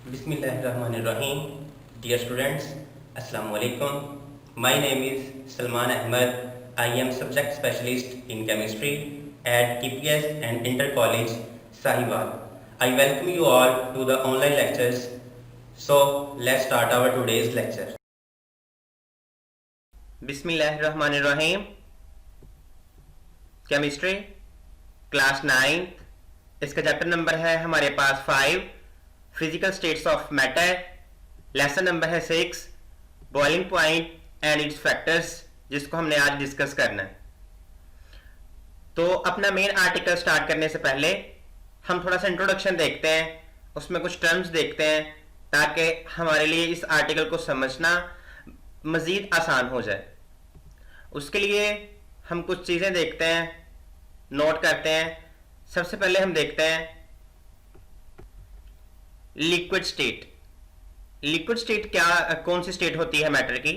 Bismillahirrahmanirrahim. Dear students, Assalamu alaikum. My name is Salman Ahmed. I am subject specialist in chemistry at KPS and Inter College, Sahiwal. I welcome you all to the online lectures. So, let's start our today's lecture. Bismillahirrahmanirrahim. Chemistry class 9 इसका chapter number है हमारे पास 5 physical states of matter. Lesson number है 6 boiling point and it's factors, जिसको हमने आज discuss करना है। तो अपना मेन आर्टिकल स्टार्ट करने से पहले हम थोड़ा सा इंट्रोडक्शन देखते हैं, उसमें कुछ टर्म्स देखते हैं ताकि हमारे लिए इस आर्टिकल को समझना मज़ीद आसान हो जाए। उसके लिए हम कुछ चीज़ें देखते हैं, नोट करते हैं। सबसे पहले हम देखते हैं लिक्विड स्टेट। लिक्विड स्टेट कौन सी स्टेट होती है मैटर की,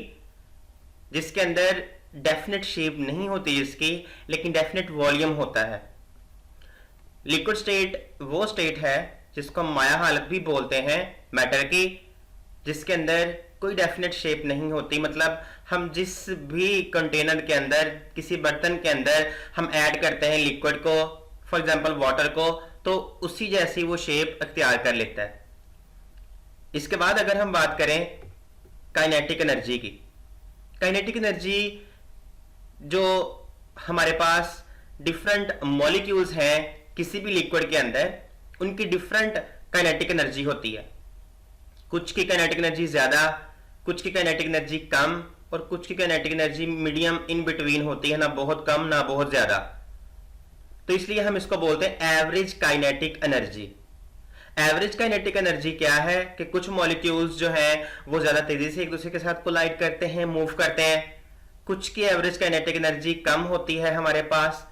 जिसके अंदर डेफिनेट शेप नहीं होती जिसकी, लेकिन डेफिनेट वॉल्यूम होता है। लिक्विड स्टेट वो स्टेट है जिसको हम माया हालत भी बोलते हैं मैटर की, जिसके अंदर कोई डेफिनेट शेप नहीं होती। मतलब हम जिस भी कंटेनर के अंदर, किसी बर्तन के अंदर हम ऐड करते हैं लिक्विड को, फॉर एग्जांपल वाटर को, तो उसी जैसी वो शेप अख्तियार कर लेता है। इसके बाद अगर हम बात करें काइनेटिक एनर्जी की, काइनेटिक एनर्जी जो हमारे पास डिफरेंट मॉलिक्यूल्स हैं किसी भी लिक्विड के अंदर, उनकी डिफरेंट काइनेटिक एनर्जी होती है। कुछ की काइनेटिक एनर्जी ज्यादा, कुछ की काइनेटिक एनर्जी कम, और कुछ की kinetic energy medium in between होती है, ना बहुत कम ना बहुत ज्यादा। तो इसलिए हम इसको बोलते हैं average kinetic energy. Average kinetic energy क्या है कि कुछ मॉलिक्यूल्स जो हैं वो ज्यादा तेजी से एक दूसरे के साथ कोलाइड करते हैं, मूव करते हैं। कुछ की एवरेज काइनेटिक एनर्जी कम होती है हमारे पास।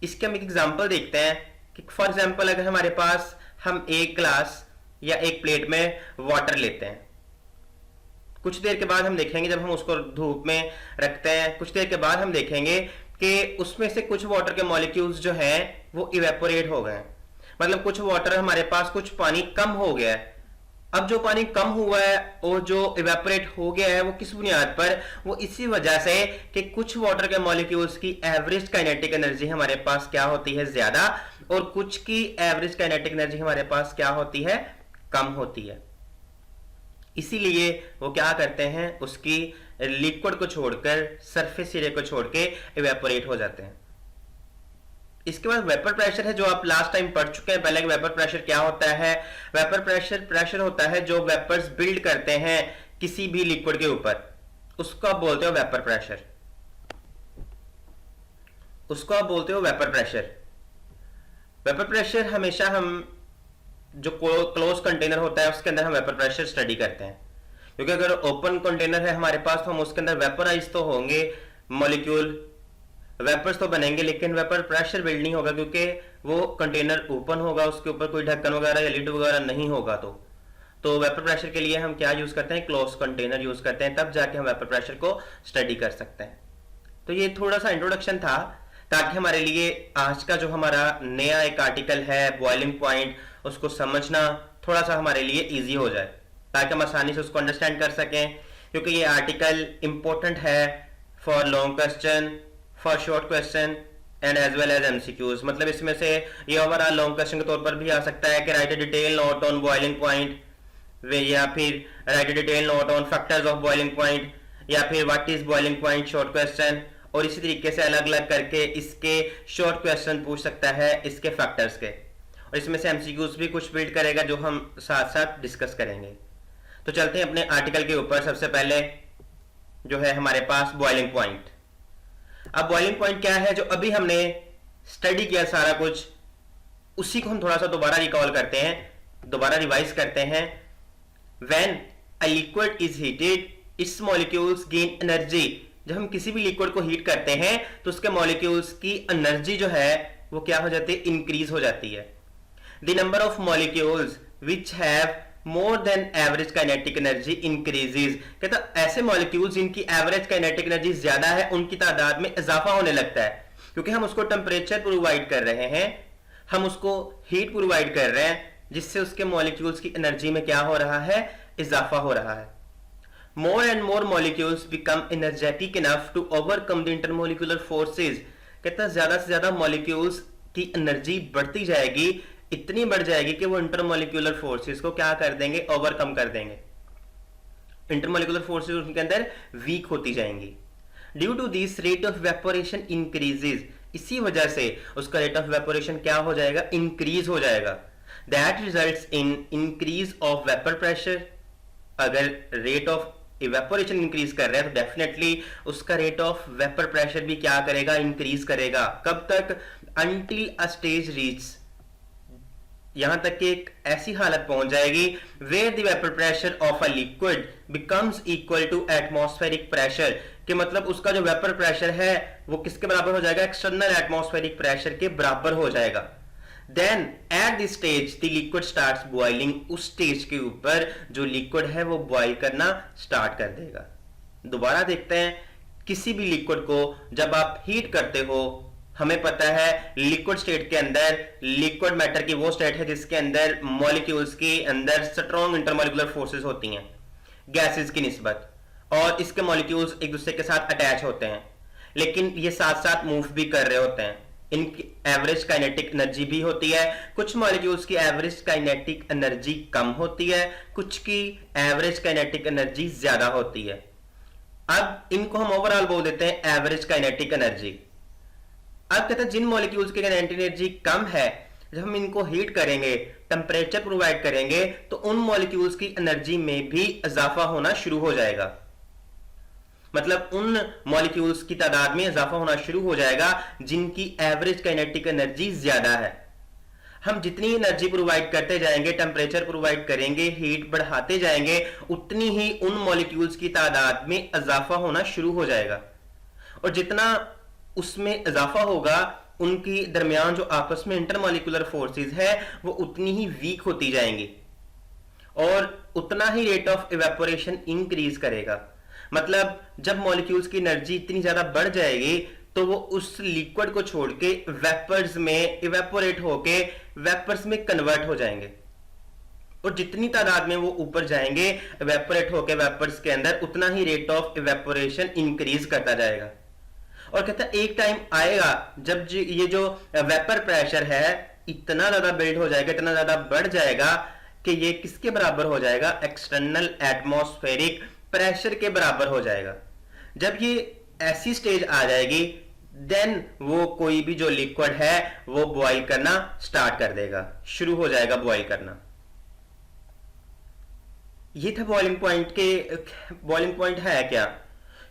इसके हम एक एग्जांपल देखते हैं कि फॉर एग्जांपल अगर हमारे पास हम एक ग्लास या एक प्लेट में वाटर लेते हैं, कुछ देर के बाद हम देखेंगे, जब हम उसको धूप में रखते हैं, कुछ देर के बाद हम देखेंगे कि उसमें से कुछ वाटर के मॉलिक्यूल्स जो हैं वो इवेपोरेट हो गए। मतलब कुछ वाटर हमारे पास, कुछ पानी कम हो गया है। अब जो पानी कम हुआ है और जो इवेपोरेट हो गया है वो किस बुनियाद पर, वो इसी वजह से कि कुछ वाटर के मॉलिक्यूल्स की एवरेज काइनेटिक एनर्जी हमारे पास क्या होती है, ज्यादा, और कुछ की एवरेज काइनेटिक एनर्जी हमारे पास क्या होती है, कम होती है। इसीलिए वो क्या करते हैं, उसकी लिक्विड को छोड़कर, सरफेस एरिया को छोड़ के इवेपोरेट हो जाते हैं। इसके बाद वेपर प्रेशर है, जो आप लास्ट टाइम पढ़ चुके हैं पहले। वेपर प्रेशर क्या होता है? वेपर प्रेशर होता है जो वेपर्स बिल्ड करते हैं किसी भी लिक्विड के ऊपर, उसको आप बोलते हो वेपर प्रेशर। उसको आप बोलते हो वेपर प्रेशर। वेपर प्रेशर हमेशा हम जो क्लोज कंटेनर होता है उसके अंदर हम वेपर प्रेशर स्टडी करते हैं, क्योंकि अगर ओपन कंटेनर है हमारे पास तो हम उसके अंदर वेपराइज तो होंगे मॉलिक्यूल, वेपर्स तो बनेंगे, लेकिन वेपर प्रेशर बिल्ड नहीं होगा क्योंकि वो कंटेनर ओपन होगा, उसके ऊपर कोई ढक्कन वगैरह या लिड वगैरह नहीं होगा। तो वेपर प्रेशर के लिए हम क्या यूज करते हैं, क्लोज कंटेनर यूज करते हैं, तब जाके हम वेपर प्रेशर को स्टडी कर सकते हैं। तो ये थोड़ा सा इंट्रोडक्शन था ताकि हमारे लिए आज का जो हमारा नया एक आर्टिकल है बॉइलिंग पॉइंट, उसको समझना थोड़ा सा हमारे लिए इजी हो जाए, ताकि हम आसानी से उसको अंडरस्टैंड कर सकें। क्योंकि ये आर्टिकल इंपॉर्टेंट है for long question, for short question and as well as MCQs. मतलब इसमें से ये ओवरऑल लॉन्ग क्वेश्चन के तौर पर भी आ सकता है कि right a detail note on boiling point, या फिर right a detail note on factors of boiling point, या फिर what is boiling point short question. और इसी तरीके से अलग अलग करके इसके शॉर्ट क्वेश्चन पूछ सकता है इसके फैक्टर्स के, और इसमें से एमसीक्यूज भी कुछ बिल्ड करेगा जो हम साथ साथ डिस्कस करेंगे। तो चलते हैं अपने आर्टिकल के ऊपर। सबसे पहले जो है हमारे पास बॉइलिंग पॉइंट। अब बॉइलिंग पॉइंट क्या है, जो अभी हमने स्टडी किया सारा कुछ, उसी को हम थोड़ा सा दोबारा रिकॉल करते हैं, दोबारा रिवाइज करते हैं। When a liquid is heated it's molecules gain energy. जब हम किसी भी लिक्विड को हीट करते हैं तो उसके मॉलिक्यूल्स की एनर्जी जो है वो क्या हो जाती है, इंक्रीज हो जाती है। The number of molecules which have more than average kinetic energy increases. कहता ऐसे मॉलिक्यूल्स जिनकी एवरेज काइनेटिक एनर्जी ज्यादा है उनकी तादाद में इजाफा होने लगता है, क्योंकि हम उसको टेम्परेचर प्रोवाइड कर रहे हैं, हम उसको हीट प्रोवाइड कर रहे हैं, जिससे उसके मॉलिक्यूल्स की एनर्जी में क्या हो रहा है, इजाफा हो रहा है। More and more molecules become energetic enough to overcome the intermolecular forces। कहता है ज्यादा से ज्यादा मॉलिक्यूल्स की एनर्जी बढ़ती जाएगी, इतनी बढ़ जाएगी कि वो इंटरमोलिकुलर फोर्सेस को क्या कर देंगे, ओवरकम कर देंगे। इंटरमोलिकुलर फोर्सेस उनके अंदर वीक होती जाएंगी। Due to this rate of vaporation increases, इसी वजह से उसका रेट ऑफ वेपोरेशन क्या हो जाएगा, इंक्रीज हो जाएगा। That results in increase of vapour pressure. अगर रेट ऑफ इवेपोरेशन इंक्रीज कर रहा है तो डेफिनेटली उसका रेट ऑफ वेपर प्रेशर भी क्या करेगा, इंक्रीज करेगा। कब तक, अंटिल अ स्टेज रीच, यहां तक कि एक ऐसी हालत पहुंच जाएगी where the vapour pressure of a liquid becomes equal to atmospheric pressure, कि मतलब उसका जो वेपर प्रेशर है वो किसके बराबर हो जाएगा, एक्सटर्नल एटमॉस्फेरिक प्रेशर के बराबर हो जाएगा। Then at this stage the liquid starts boiling, उस स्टेज के ऊपर जो लिक्विड है वो बॉइल करना स्टार्ट कर देगा। दोबारा देखते हैं, किसी भी लिक्विड को जब आप हीट करते हो, हमें पता है लिक्विड स्टेट के अंदर, लिक्विड मैटर की वो स्टेट है जिसके अंदर मॉलिक्यूल्स के अंदर स्ट्रॉन्ग इंटरमोलिकुलर फोर्सेस होती हैं गैसेस की निस्बत, और इसके मॉलिक्यूल्स एक दूसरे के साथ अटैच होते हैं, लेकिन ये साथ साथ मूव भी कर रहे होते हैं। इनकी एवरेज काइनेटिक एनर्जी भी होती है। कुछ मॉलिक्यूल्स की एवरेज काइनेटिक एनर्जी कम होती है, कुछ की एवरेज काइनेटिक एनर्जी ज्यादा होती है। अब इनको हम ओवरऑल बोल देते हैं एवरेज काइनेटिक एनर्जी। अब कहते हैं जिन मॉलिक्यूल्स की काइनेटिक एनर्जी कम है, जब हम इनको हीट करेंगे, टेम्परेचर प्रोवाइड करेंगे, तो उन मॉलिक्यूल्स की एनर्जी में भी इजाफा होना शुरू हो जाएगा। मतलब उन मॉलिक्यूल्स की तादाद में इजाफा होना शुरू हो जाएगा जिनकी एवरेज काइनेटिक एनर्जी ज्यादा है। हम जितनी एनर्जी प्रोवाइड करते जाएंगे, टेम्परेचर प्रोवाइड करेंगे, हीट बढ़ाते जाएंगे, उतनी ही उन मॉलिक्यूल्स की तादाद में इजाफा होना शुरू हो जाएगा। और जितना उसमें इजाफा होगा, उनकी दरमियान जो आपस में इंटरमॉलिकुलर फोर्सेस है वो उतनी ही वीक होती जाएंगी, और उतना ही रेट ऑफ इवेपोरेशन इंक्रीज करेगा। मतलब जब मॉलिक्यूल्स की एनर्जी इतनी ज्यादा बढ़ जाएगी तो वो उस लिक्विड को छोड़ के वेपर्स में इवेपोरेट होके वेपर्स में कन्वर्ट हो जाएंगे, और जितनी तादाद में वो ऊपर जाएंगे इवेपोरेट होके वेपर्स के अंदर, उतना ही रेट ऑफ इवेपोरेशन इंक्रीज करता जाएगा। और कहता है एक टाइम आएगा जब ये जो वेपर प्रेशर है इतना ज्यादा बिल्ड हो जाएगा, इतना ज्यादा बढ़ जाएगा कि ये किसके बराबर हो जाएगा, एक्सटर्नल एटमॉस्फेरिक प्रेशर के बराबर हो जाएगा। जब ये ऐसी स्टेज आ जाएगी, देन वो कोई भी जो लिक्विड है वो बॉईल करना स्टार्ट कर देगा, शुरू हो जाएगा बॉईल करना। ये था बॉइलिंग पॉइंट के, बॉइलिंग पॉइंट है क्या,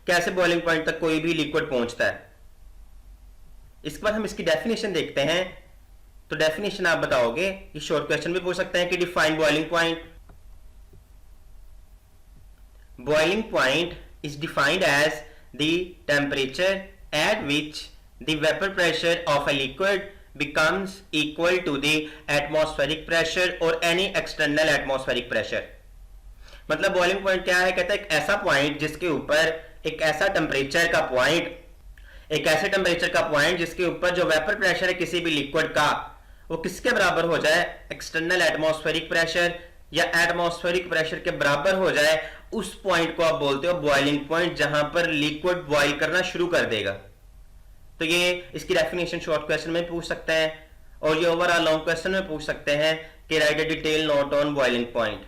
कैसे बॉइलिंग पॉइंट तक कोई भी लिक्विड पहुंचता है। इसके बाद हम इसकी डेफिनेशन देखते हैं। तो डेफिनेशन आप बताओगे, ये शॉर्ट क्वेश्चन भी पूछ सकते हैं कि define boiling point. Boiling point is defined as the temperature at which the vapor pressure of a liquid becomes equal to the atmospheric pressure or any external atmospheric pressure। मतलब boiling point क्या है, कहता है एक ऐसा point जिसके ऊपर एक ऐसा टेम्परेचर का पॉइंट, एक ऐसे टेम्परेचर का पॉइंट जिसके ऊपर जो वेपर प्रेशर है किसी भी लिक्विड का वो किसके बराबर हो जाए, एक्सटर्नल एटमॉस्फेरिक प्रेशर या एटमॉस्फेरिक प्रेशर के बराबर हो जाए, उस पॉइंट को आप बोलते हो बॉइलिंग पॉइंट, जहां पर लिक्विड बॉइल करना शुरू कर देगा। तो ये इसकी डेफिनेशन शॉर्ट क्वेश्चन में पूछ सकते हैं, और ये ओवरऑल लॉन्ग क्वेश्चन में पूछ सकते हैं कि right a detail note on boiling point.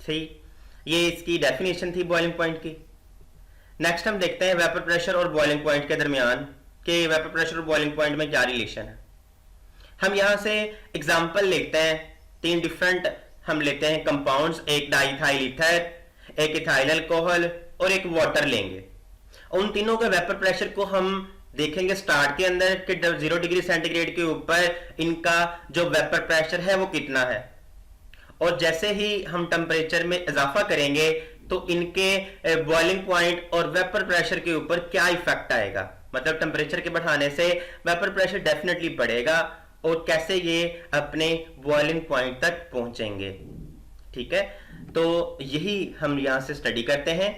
ठीक, ये इसकी डेफिनेशन थी बॉइलिंग पॉइंट की। नेक्स्ट हम देखते हैं वेपर प्रेशर और बॉइलिंग पॉइंट के दरमियान कि वेपर प्रेशर और बॉइलिंग पॉइंट में क्या रिलेशन है। हम यहां से एग्जांपल लेते हैं, 3 डिफरेंट हम लेते हैं कंपाउंड्स, एक डाइथाइल ईथर, एक इथाइल अल्कोहल और एक वाटर लेंगे। उन तीनों के वेपर प्रेशर को हम देखेंगे स्टार्ट के अंदर कि 0 डिग्री सेंटीग्रेड के ऊपर इनका जो वेपर प्रेशर है वो कितना है, और जैसे ही हम टेम्परेचर में इजाफा करेंगे तो इनके बॉइलिंग पॉइंट और वेपर प्रेशर के ऊपर क्या इफेक्ट आएगा। मतलब टेम्परेचर के बढ़ाने से वेपर प्रेशर डेफिनेटली बढ़ेगा, और कैसे ये अपने बॉइलिंग पॉइंट तक पहुंचेंगे। ठीक है, तो यही हम यहां से स्टडी करते हैं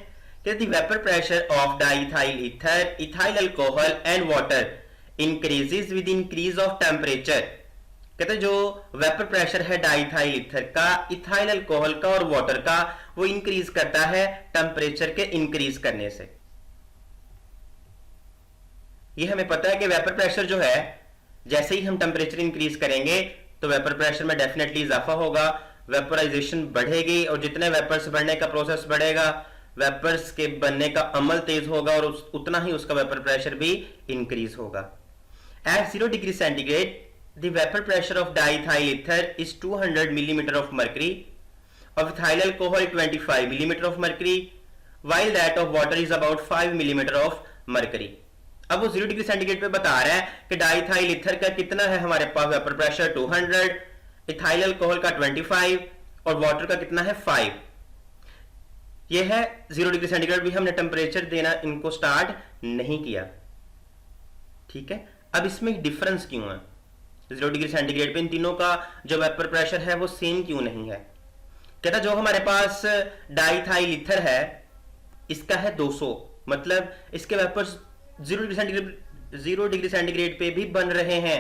कि the vapour pressure of diethyl ether, ethyl alcohol and water increases with increase of temperature. कहते हैं जो वेपर प्रेशर है डाइथाइल ईथर का, इथाइल अल्कोहल का और वाटर का, वो इंक्रीज करता है टेम्परेचर के इंक्रीज करने से। ये हमें पता है कि वेपर प्रेशर जो है, जैसे ही हम टेम्परेचर इंक्रीज करेंगे तो वेपर प्रेशर में डेफिनेटली इजाफा होगा, वेपराइजेशन बढ़ेगी, और जितने वेपर्स बढ़ने का प्रोसेस बढ़ेगा, वेपर्स के बनने का अमल तेज होगा और उतना ही उसका वेपर प्रेशर भी इंक्रीज होगा। At 0 degree centigrade the vapor pressure of diethyl ether is 200 millimeter of mercury, of ethyl alcohol 25 millimeter of mercury, while that of water is about 5 millimeter of mercury। अब वो 0 degree centigrade पे बता रहा है कि diethyl ether का कितना है हमारे पास वेपर प्रेशर 200, इथाइल अल्कोहल का 25 और वाटर का कितना है 5। ये है 0 डिग्री सेंटीग्रेड, भी हमने टेम्परेचर देना इनको स्टार्ट नहीं किया, ठीक है। अब इसमें डिफरेंस क्यों है 0 डिग्री सेंटीग्रेड पे इन तीनों का जो वेपर प्रेशर है वो सेम क्यों नहीं है? कहता जो हमारे पास डाइथाइल ईथर है इसका है 200, मतलब इसके वेपर्स 0 डिग्री सेंटीग्रेड पे भी बन रहे हैं।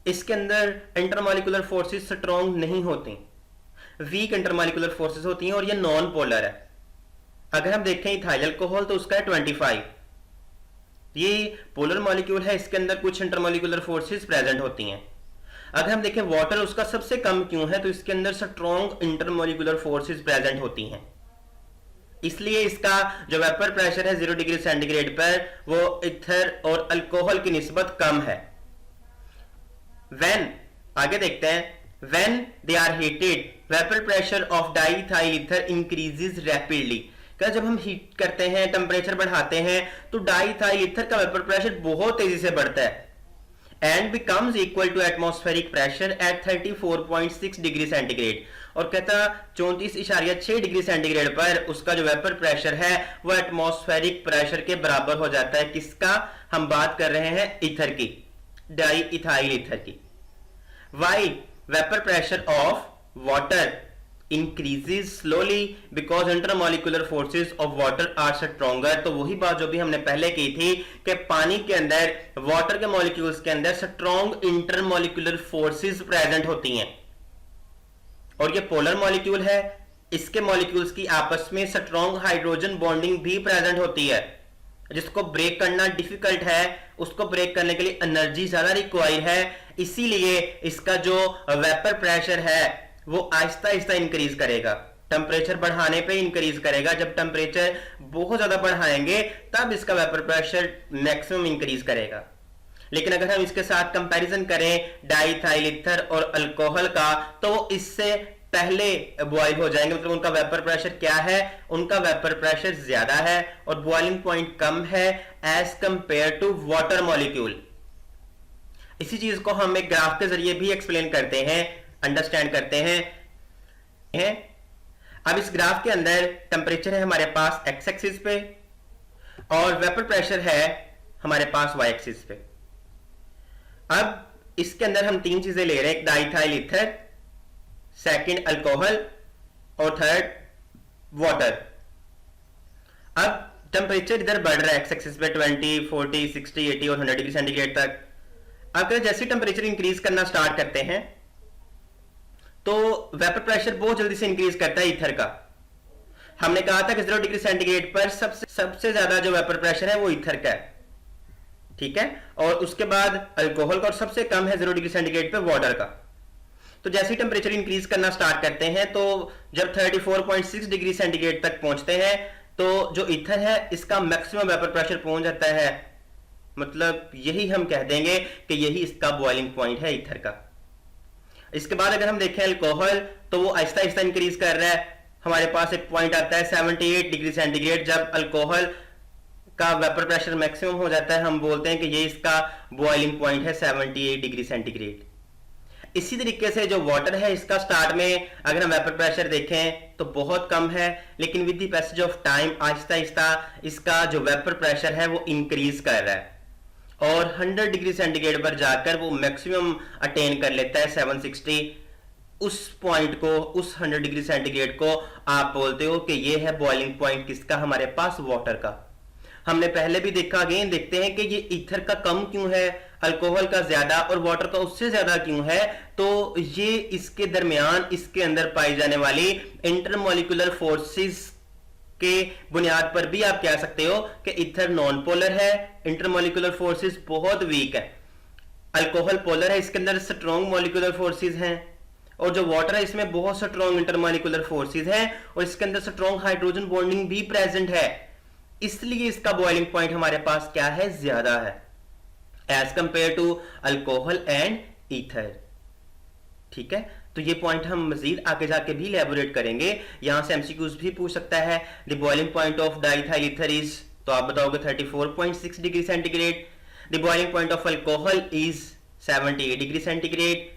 इसके अंदर इंटरमॉलिक्यूलर फोर्सेस स्ट्रॉन्ग नहीं होती, वीक इंटरमॉलिक्यूलर फोर्सेस होती हैं और ये नॉन पोलर है। अगर हम देखें इथाइल अल्कोहल तो उसका है 25, ये पोलर मॉलिक्यूल है, इसके अंदर कुछ इंटरमॉलिक्यूलर फोर्सेस प्रेजेंट होती हैं। अगर हम देखें वाटर उसका सबसे कम क्यों है, तो इसके अंदर स्ट्रॉन्ग इंटरमॉलिक्यूलर फोर्सेस प्रेजेंट होती हैं, इसलिए इसका जो वेपर प्रेशर है 0 डिग्री सेंटीग्रेड पर वो ईथर और अल्कोहल की निस्बत कम है। व्हेन, आगे देखते हैं, when they are heated vapour pressure of diethyl ether increases rapidly. क्या जब हम हीट करते हैं, टेम्परेचर बढ़ाते हैं, तो डाइथाइल ईथर का वेपर प्रेशर बहुत तेजी से बढ़ता है and becomes equal to atmospheric pressure at 34.6 degree centigrade. और कहता 34.6 डिग्री सेंटीग्रेड पर उसका जो वेपर प्रेशर है वो एटमॉस्फेरिक प्रेशर के बराबर हो जाता है। किसका हम बात कर रहे हैं? ईथर की, डाई इथाइल ईथर की। Why vapour pressure of water increases slowly because intermolecular forces of water are stronger। तो वही बात जो भी हमने पहले की थी कि पानी के अंदर, वाटर के मॉलिक्यूल्स के अंदर स्ट्रॉन्ग इंटरमॉलिक्यूलर फोर्सेस प्रेजेंट होती हैं, और ये पोलर मॉलिक्यूल है, इसके मॉलिक्यूल्स की आपस में स्ट्रॉन्ग हाइड्रोजन बॉन्डिंग भी प्रेजेंट होती है, जिसको ब्रेक करना डिफिकल्ट है, उसको ब्रेक करने के लिए एनर्जी ज्यादा रिक्वायर है, इसीलिए इसका जो वेपर प्रेशर है वो आहिस्ता आहिस्ता इंक्रीज करेगा, टेम्परेचर बढ़ाने पे इंक्रीज करेगा। जब टेम्परेचर बहुत ज्यादा बढ़ाएंगे तब इसका वेपर प्रेशर मैक्सिमम इंक्रीज करेगा। लेकिन अगर हम इसके साथ कंपैरिजन करें डाइथाइल ईथर और अल्कोहल का, तो वो इससे पहले बॉयल हो जाएंगे, मतलब उनका वेपर प्रेशर क्या है? उनका वेपर प्रेशर ज्यादा है और बॉइलिंग पॉइंट कम है as compare to water molecule. इसी चीज को हम एक ग्राफ के जरिए भी एक्सप्लेन करते हैं, अंडरस्टैंड करते हैं। अब इस ग्राफ के अंदर टेम्परेचर है हमारे पास एक्स एक्सिस पे और वेपर प्रेशर है हमारे पास वाई एक्सिस पे। अब इसके अंदर हम तीन चीजें ले रहे हैं, एक डाइथाइल ईथर, सेकंड अल्कोहल और थर्ड वाटर। अब टेम्परेचर इधर बढ़ रहा है एक्स एक्सिस पे 20, 40, 60, 80 और 100 डिग्री सेंटीग्रेड तक। अगर जैसे टेम्परेचर इंक्रीज करना स्टार्ट करते हैं तो वेपर प्रेशर बहुत जल्दी से इंक्रीज करता है ईथर का। हमने कहा था कि 0 डिग्री सेंटीग्रेड पर सबसे ज्यादा जो वेपर प्रेशर है वो ईथर का है, ठीक है, और उसके बाद अल्कोहल का, और सबसे कम है 0 डिग्री सेंटीग्रेड पे वाटर का। तो जैसे ही टेम्परेचर इंक्रीज करना स्टार्ट करते हैं तो जब 34.6 डिग्री सेंटीग्रेड तक पहुंचते हैं तो जो ईथर है इसका मैक्सिमम वेपर प्रेशर पहुंच जाता है, मतलब यही हम कह देंगे कि यही इसका बॉइलिंग पॉइंट है ईथर का। इसके बाद अगर हम देखें अल्कोहल, तो वो आहिस्ता आहिस्ता इंक्रीज कर रहा है। हमारे पास एक पॉइंट आता है 78 डिग्री सेंटीग्रेड, जब अल्कोहल का वेपर प्रेशर मैक्सिमम हो जाता है, हम बोलते हैं कि ये इसका बॉइलिंग पॉइंट है 78 डिग्री सेंटीग्रेड। इसी तरीके से जो वाटर है इसका स्टार्ट में अगर हम वेपर प्रेशर देखें तो बहुत कम है, लेकिन with the passage of time Aahista Aahista इसका जो वेपर प्रेशर है वो इंक्रीज कर रहा है और 100 डिग्री सेंटीग्रेड पर जाकर वो मैक्सिमम अटेन कर लेता है 760। उस पॉइंट को, उस 100 डिग्री सेंटीग्रेड को आप बोलते हो कि ये है बॉइलिंग पॉइंट किसका? हमारे पास वाटर का। हमने पहले भी देखा, अगेन देखते हैं कि ये ईथर का कम क्यों है, अल्कोहल का ज्यादा और वाटर का उससे ज्यादा क्यों है। तो ये इसके दरमियान इसके अंदर पाई जाने वाली इंटरमोलिकुलर फोर्सेस के बुनियाद पर भी आप कह सकते हो कि ईथर नॉन पोलर है, इंटरमोलिकुलर फोर्सेस बहुत वीक है। अल्कोहल पोलर है, इसके अंदर स्ट्रॉन्ग मोलिकुलर फोर्सेस हैं, और जो वाटर है इसमें बहुत स्ट्रॉन्ग इंटरमोलिकुलर फोर्सेस हैं, और इसके अंदर स्ट्रॉन्ग हाइड्रोजन बॉन्डिंग भी प्रेजेंट है। इसलिए इसका बॉइलिंग पॉइंट हमारे पास क्या है, ज्यादा है as compare to alcohol and ether. ठीक है, तो ये पॉइंट हम मजीद आगे जाके भी इलैबोरेट करेंगे। यहां से एमसीक्यूज भी पूछ सकता है the boiling point of diethyl ether is, तो आप बताओगे 34.6 degree centigrade. The boiling point of alcohol is 78 degree centigrade.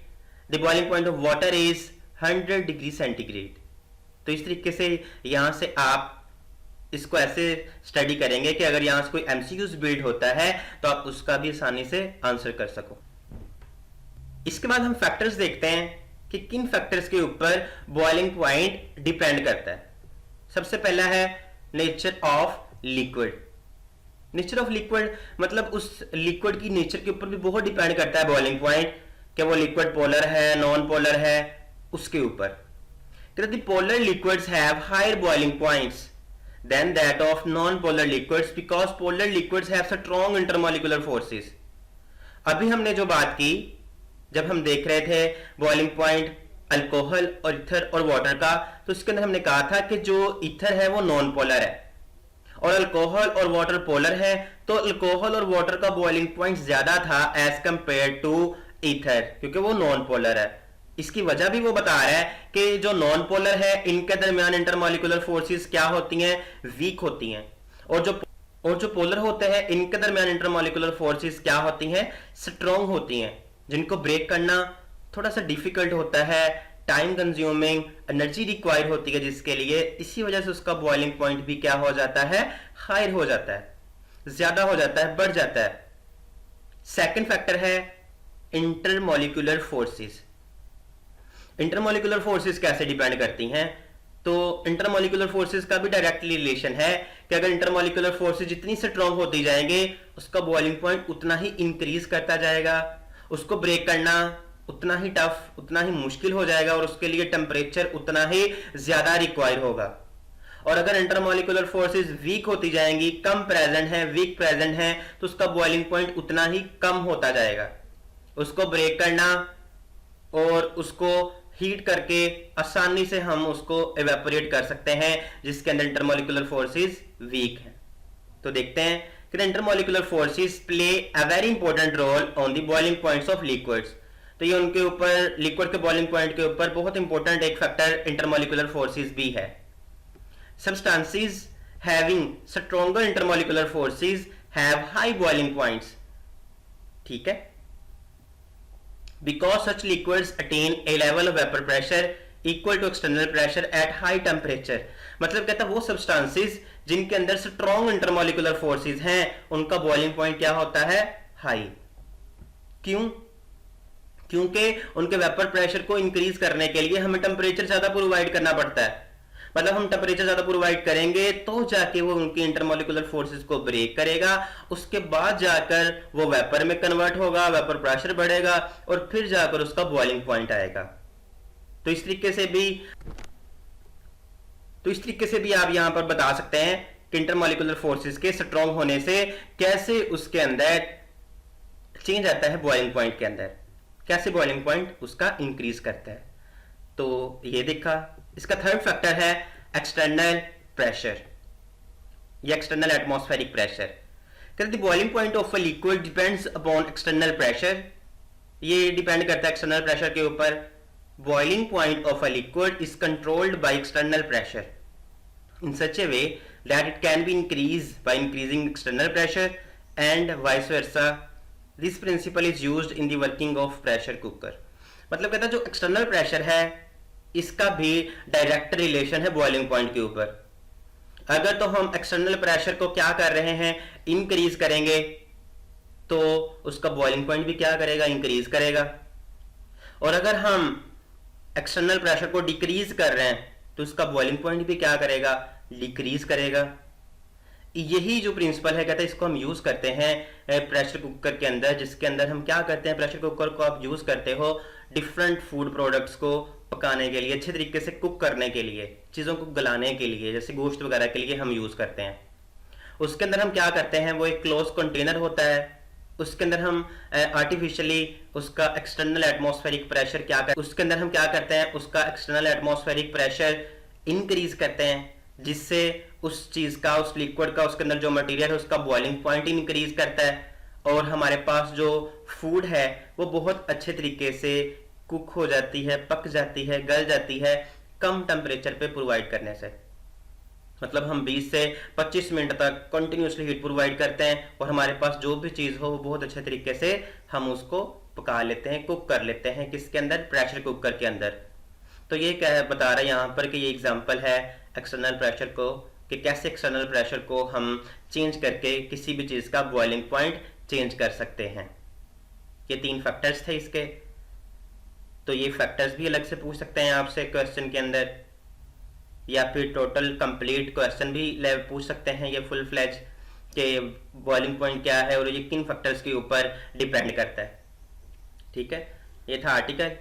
The boiling point of water is 100 degree centigrade. तो इस तरीके से यहां से आप इसको ऐसे स्टडी करेंगे कि अगर यहां से कोई एमसीक्यूज बिल्ड होता है तो आप उसका भी आसानी से आंसर कर सको। इसके बाद हम फैक्टर्स देखते हैं कि किन फैक्टर्स के ऊपर बॉइलिंग पॉइंट डिपेंड करता है। सबसे पहला है nature of liquid. Nature of liquid मतलब उस लिक्विड की नेचर के ऊपर भी बहुत डिपेंड करता है बॉइलिंग पॉइंट, कि वो लिक्विड पोलर है, नॉन पोलर है, उसके ऊपर। The polar liquids have higher boiling points than that of non-polar liquids because polar liquids have strong intermolecular forces। अभी हमने जो बात की, जब हम देख रहे थे बॉइलिंग पॉइंट अल्कोहल और ईथर और वाटर का, तो इसके अंदर हमने कहा था कि जो ईथर है वो नॉन पोलर है और अल्कोहल और वाटर पोलर है। तो अल्कोहल और वाटर का बॉइलिंग पॉइंट ज्यादा था एज कंपेयर टू ईथर, क्योंकि वो नॉन पोलर है। इसकी वजह भी वो बता रहा है कि जो नॉन पोलर है इनके दरमियान इंटरमोलिकुलर फोर्सेस क्या होती हैं, वीक होती हैं, और जो पोलर होते हैं इनके दरमियान इंटरमोलिकुलर फोर्सेस क्या होती हैं, स्ट्रॉन्ग होती हैं, जिनको ब्रेक करना थोड़ा सा डिफिकल्ट होता है, टाइम कंज्यूमिंग, एनर्जी रिक्वायर होती है जिसके लिए। इसी वजह से उसका बॉइलिंग पॉइंट भी क्या हो जाता है, हायर हो जाता है, ज्यादा हो जाता है, बढ़ जाता है। सेकेंड फैक्टर है इंटरमोलिकुलर फोर्सेस। इंटरमोलिकुलर फोर्सेस कैसे डिपेंड करती हैं, तो इंटरमोलिकुलर फोर्सेस का भी डायरेक्टली रिलेशन है कि अगर इंटरमोलिकुलर फोर्सेस जितनी स्ट्रॉन्ग होती जाएंगे उसका बॉइलिंग पॉइंट उतना ही इंक्रीज करता जाएगा, उसको ब्रेक करना उतना ही टफ, उतना ही मुश्किल हो जाएगा, और उसके लिए टेम्परेचर उतना ही ज्यादा रिक्वायर होगा। और अगर इंटरमोलिकुलर फोर्सेस वीक होती जाएंगी, कम प्रेजेंट है, वीक प्रेजेंट है, तो उसका बॉइलिंग पॉइंट उतना ही कम होता जाएगा। उसको ब्रेक करना और उसको हीट करके आसानी से हम उसको एवेपोरेट कर सकते हैं, जिसके अंदर इंटरमोलिकुलर फोर्सेस वीक हैं। तो देखते हैं कि intermolecular forces play a very important roll on the boiling points of liquids. तो ये उनके ऊपर, लिक्विड के बॉइलिंग पॉइंट के ऊपर बहुत इंपॉर्टेंट एक फैक्टर इंटरमोलिकुलर फोर्सेस भी है। Substances having stronger intermolecular forces have high boiling points. ठीक है, because such liquids attain a level of vapor pressure equal to external pressure at high temperature। मतलब कहता है वो सब्सटेंसेस जिनके अंदर स्ट्रॉन्ग इंटरमोलिकुलर फोर्सेस हैं उनका बॉइलिंग पॉइंट क्या होता है, हाई। क्यों? क्योंकि उनके वेपर प्रेशर को इंक्रीज करने के लिए हमें टेम्परेचर ज्यादा प्रोवाइड करना पड़ता है। मतलब हम टेम्परेचर ज्यादा प्रोवाइड करेंगे तो जाके वो उनकी इंटरमोलिकुलर फोर्सेस को ब्रेक करेगा, उसके बाद जाकर वो वेपर में कन्वर्ट होगा, वेपर प्रेशर बढ़ेगा और फिर जाकर उसका बॉइलिंग पॉइंट आएगा। तो इस तरीके से भी आप यहां पर बता सकते हैं कि इंटरमोलिकुलर फोर्सेस के स्ट्रॉन्ग होने से कैसे उसके अंदर चेंज आता है, बॉइलिंग पॉइंट के अंदर कैसे बॉइलिंग पॉइंट उसका इंक्रीज करता है। तो ये देखा। इसका थर्ड फैक्टर है एक्सटर्नल प्रेशर या एक्सटर्नल एटमॉस्फेरिक प्रेशर। कहते हैं boiling point of a liquid depends upon external pressure. ये डिपेंड करता है एक्सटर्नल प्रेशर के ऊपर। Boiling point of a liquid is controlled by external pressure in such A way that it can be increase by increasing external pressure and vice versa. This principle is used in the working of pressure cooker. मतलब कहता है जो external pressure है इसका भी direct relation है boiling point के ऊपर। अगर तो हम एक्सटर्नल प्रेशर को क्या कर रहे हैं, इंक्रीज करेंगे, तो उसका बॉइलिंग पॉइंट भी क्या करेगा, इंक्रीज करेगा। और अगर हम एक्सटर्नल प्रेशर को डिक्रीज कर रहे हैं तो उसका बॉइलिंग पॉइंट भी क्या करेगा, डिक्रीज करेगा। यही जो प्रिंसिपल है कहते हैं इसको हम यूज करते हैं प्रेशर कुकर के अंदर, जिसके अंदर हम क्या करते हैं, प्रेशर कुकर को आप यूज करते हो डिफरेंट फूड प्रोडक्ट्स को पकाने के लिए, अच्छे तरीके से कुक करने के लिए, चीज़ों को गलाने के लिए, जैसे गोश्त वगैरह के लिए हम यूज करते हैं। उसके अंदर हम क्या करते हैं, वो एक क्लोज कंटेनर होता है, उसके अंदर हम आर्टिफिशियली उसका एक्सटर्नल एटमॉस्फेरिक प्रेशर क्या कर उसके अंदर हम क्या करते हैं, उसका एक्सटर्नल एटमॉस्फेरिक प्रेशर इंक्रीज करते हैं, जिससे उस चीज का, उस लिक्विड का, उसके अंदर जो मटेरियल है उसका बॉइलिंग पॉइंट इंक्रीज करता है, और हमारे पास जो फूड है वो बहुत अच्छे तरीके से कुक हो जाती है, पक जाती है, गल जाती है कम टेम्परेचर पे प्रोवाइड करने से। मतलब हम 20 से 25 मिनट तक कंटिन्यूसली हीट प्रोवाइड करते हैं और हमारे पास जो भी चीज हो वो बहुत अच्छे तरीके से हम उसको पका लेते हैं, कुक कर लेते हैं, किसके अंदर, प्रेशर कुकर के अंदर। तो ये क्या बता रहा है यहाँ पर कि ये एग्जांपल है एक्सटर्नल प्रेशर को, कि कैसे एक्सटर्नल प्रेशर को हम चेंज करके किसी भी चीज का बॉइलिंग पॉइंट चेंज कर सकते हैं। ये 3 फैक्टर्स थे इसके। तो ये फैक्टर्स भी अलग से पूछ सकते हैं आपसे क्वेश्चन के अंदर, या फिर टोटल कंप्लीट क्वेश्चन भी पूछ सकते हैं ये फुल फ्लैज, के बॉइलिंग पॉइंट क्या है और ये किन फैक्टर्स के ऊपर डिपेंड करता है। ठीक है, ये था आर्टिकल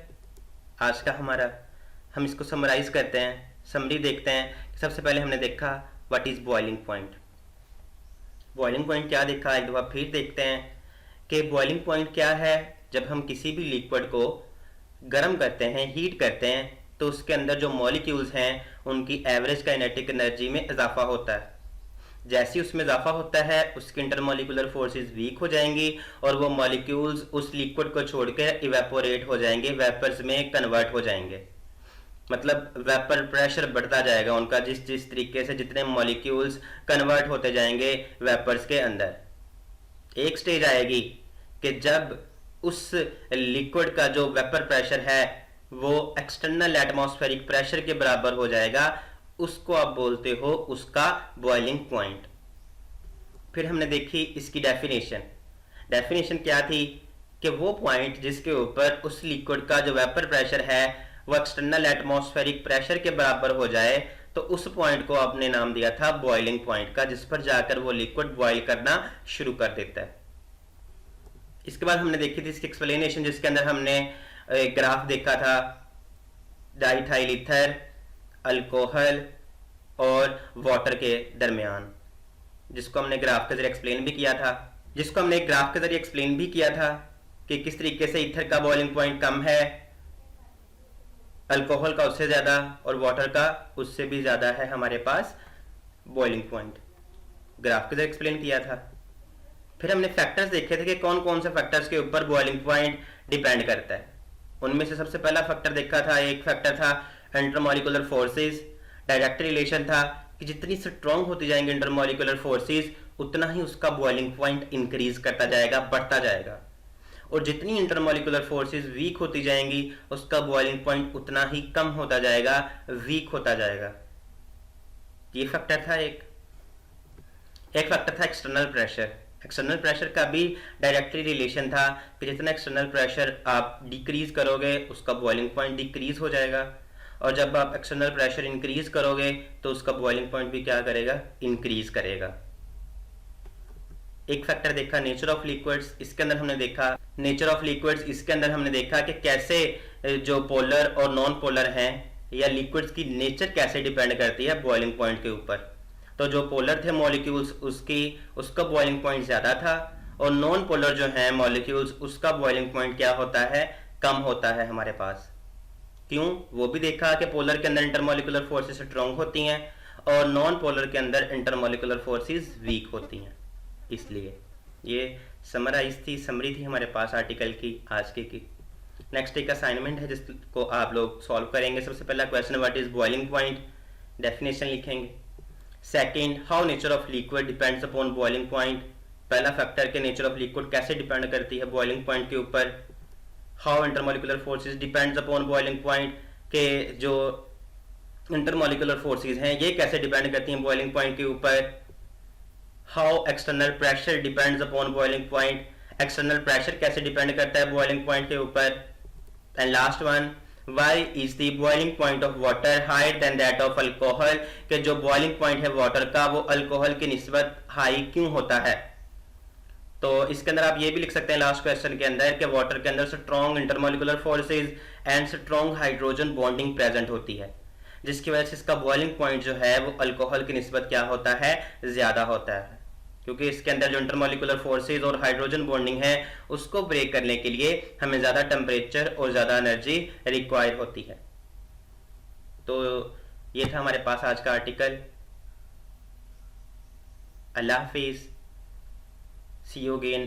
आज का हमारा। हम इसको समराइज करते हैं, समरी देखते हैं। सबसे पहले हमने देखा what is boiling point. Boiling point क्या देखा, एक दफा फिर देखते हैं कि बॉइलिंग पॉइंट क्या है। जब हम किसी भी लिक्विड को गर्म करते हैं, हीट करते हैं, तो उसके अंदर जो मॉलिक्यूल्स हैं उनकी एवरेज काइनेटिक एनर्जी में इजाफा होता है। जैसे ही उसमें इजाफा होता है उसकी इंटरमॉलिक्यूलर फोर्सेस वीक हो जाएंगी और वो मॉलिक्यूल्स उस लिक्विड को छोड़कर इवेपोरेट हो जाएंगे, वेपर्स में कन्वर्ट हो जाएंगे। मतलब वेपर प्रेशर बढ़ता जाएगा उनका, जिस जिस तरीके से जितने मॉलिक्यूल्स कन्वर्ट होते जाएंगे वेपर्स के अंदर। एक स्टेज आएगी कि जब उस लिक्विड का जो वेपर प्रेशर है वो एक्सटर्नल एटमॉस्फेरिक प्रेशर के बराबर हो जाएगा, उसको आप बोलते हो उसका बॉइलिंग पॉइंट। फिर हमने देखी इसकी डेफिनेशन। डेफिनेशन क्या थी कि वो पॉइंट जिसके ऊपर उस लिक्विड का जो वेपर प्रेशर है वो एक्सटर्नल एटमॉस्फेरिक प्रेशर के बराबर हो जाए, तो उस पॉइंट को आपने नाम दिया था बॉइलिंग पॉइंट का, जिस पर जाकर वो लिक्विड बॉइल करना शुरू कर देता है। इसके बाद हमने देखी थी इसकी एक्सप्लेनेशन, जिसके अंदर हमने एक ग्राफ देखा था डाइथाइल ईथर, अल्कोहल और वाटर के दरमियान, जिसको हमने ग्राफ के जरिए एक्सप्लेन भी किया था कि किस तरीके से ईथर का बॉइलिंग पॉइंट कम है, अल्कोहल का उससे ज्यादा और वाटर का उससे भी ज्यादा है हमारे पास बॉइलिंग पॉइंट। ग्राफ के जरिए एक्सप्लेन किया था। फिर हमने फैक्टर्स देखे थे कि कौन कौन से फैक्टर्स के ऊपर बॉइलिंग पॉइंट डिपेंड करता है। उनमें से सबसे पहला फैक्टर देखा था, एक फैक्टर था इंटरमॉलिक्यूलर फोर्सेस। डायरेक्ट रिलेशन था कि जितनी स्ट्रॉन्ग होती जाएंगी इंटरमॉलिक्यूलर फोर्सेस उतना ही उसका बॉइलिंग पॉइंट इंक्रीज करता जाएगा, बढ़ता जाएगा, और जितनी इंटरमॉलिक्यूलर फोर्सेस वीक होती जाएंगी उसका बॉइलिंग पॉइंट उतना ही कम होता जाएगा, वीक होता जाएगा। ये फैक्टर था एक फैक्टर था एक्सटर्नल प्रेशर। एक्सटर्नल प्रेशर का भी डायरेक्टली रिलेशन था कि जितना एक्सटर्नल प्रेशर आप डिक्रीज करोगे उसका बॉइलिंग पॉइंट डिक्रीज हो जाएगा, और जब आप एक्सटर्नल प्रेशर इंक्रीज करोगे तो उसका बॉइलिंग पॉइंट भी क्या करेगा, इंक्रीज करेगा। एक फैक्टर देखा नेचर ऑफ लिक्विड्स। इसके अंदर हमने देखा नेचर ऑफ लिक्विड्स, इसके अंदर हमने देखा कि कैसे जो पोलर और नॉन पोलर हैं या लिक्विड्स की नेचर कैसे डिपेंड करती है बॉइलिंग पॉइंट के ऊपर। तो जो पोलर थे मॉलिक्यूल्स उसका बॉइलिंग पॉइंट ज्यादा था, और नॉन पोलर जो है मॉलिक्यूल्स उसका बॉइलिंग पॉइंट क्या होता है, कम होता है हमारे पास। क्यों, वो भी देखा कि पोलर के अंदर इंटरमॉलिक्यूलर फोर्सेस स्ट्रॉन्ग होती हैं और नॉन पोलर के अंदर इंटरमॉलिक्यूलर फोर्सेस वीक होती हैं। इसलिए ये समरी थी हमारे पास आर्टिकल की आज की। नेक्स्ट एक असाइनमेंट है जिसको आप लोग सॉल्व करेंगे। सबसे पहला question what is boiling point, definition लिखेंगे। Second, how nature of liquid depends upon boiling point. पहला फैक्टर के नेचर ऑफ लिक्विड कैसे डिपेंड करती है बॉइलिंग पॉइंट के ऊपर। How intermolecular forces depends upon boiling point, के जो इंटरमॉलिक्यूलर फोर्सेस हैं ये कैसे डिपेंड करती हैं बॉइलिंग पॉइंट के ऊपर। How external pressure depends upon boiling point, external pressure कैसे डिपेंड करता है बॉइलिंग पॉइंट के ऊपर। And last one, why is the boiling point of water higher than that of alcohol, कि जो बॉइलिंग पॉइंट है वाटर का वो अल्कोहल की निस्बत हाई क्यों होता है। तो इसके अंदर आप ये भी लिख सकते हैं लास्ट क्वेश्चन के अंदर कि वाटर के अंदर strong intermolecular forces and strong hydrogen bonding present होती है, जिसकी वजह से इसका बॉइलिंग पॉइंट जो है वो अल्कोहल की निस्बत क्या होता है, ज्यादा होता है, क्योंकि इसके अंदर जो इंटरमोलिकुलर फोर्सेज और हाइड्रोजन बॉन्डिंग है उसको ब्रेक करने के लिए हमें ज्यादा टेम्परेचर और ज्यादा एनर्जी रिक्वायर होती है। तो ये था हमारे पास आज का आर्टिकल। अल्लाह हाफिज, सी यू अगेन।